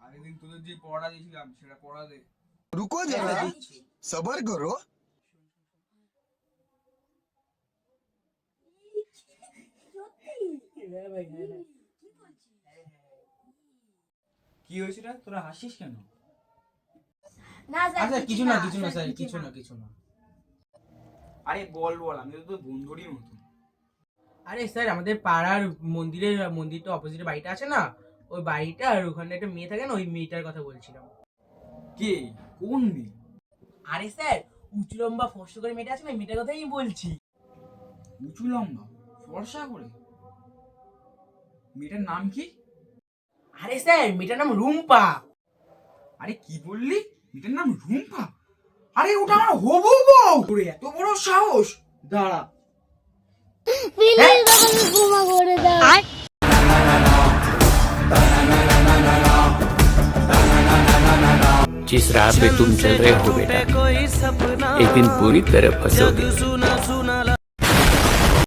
আগের দিন তোদের যে পড়া দিয়েছিলাম সেটা পড়া দে। रुको जरा सबर करो। কি হয়েছিল, তোরা হাসিস কেন? না স্যার আচ্ছা কিছু না স্যার, কিছু না। আরে বল বল, আমি তো তোর বন্ধুরই মতো। আরে স্যার, আমাদের পাড়ার মন্দিরটা অপোজিটে বাড়িটা আছে না, ওই বাড়িটা আর ওখানে একটা মেয়ে থাকে না, ওই মেয়েটার কথা বলছিলাম। কে? কোন মেয়ে? আরে স্যার, উঁচু লম্বা ফর্সা করে মেয়েটা আছে না, মেয়েটার কথাই আমি বলছি। উঁচু লম্বা ফর্সা করে? মেয়েটার নাম কি? আরে স্যার, মেয়েটার নাম রুম্পা। আরে কি বললি? মেয়েটার নাম রুম্পা? আরে ওটা আমার হবু বউ। তোর এত বড় সাহস! দাঁড়া। প্লিজ আমাকে ক্ষমা করে দাও। जिस राह पे तुम चल रहे हो बेटा, एक दिन पूरी तरह फंसोगे।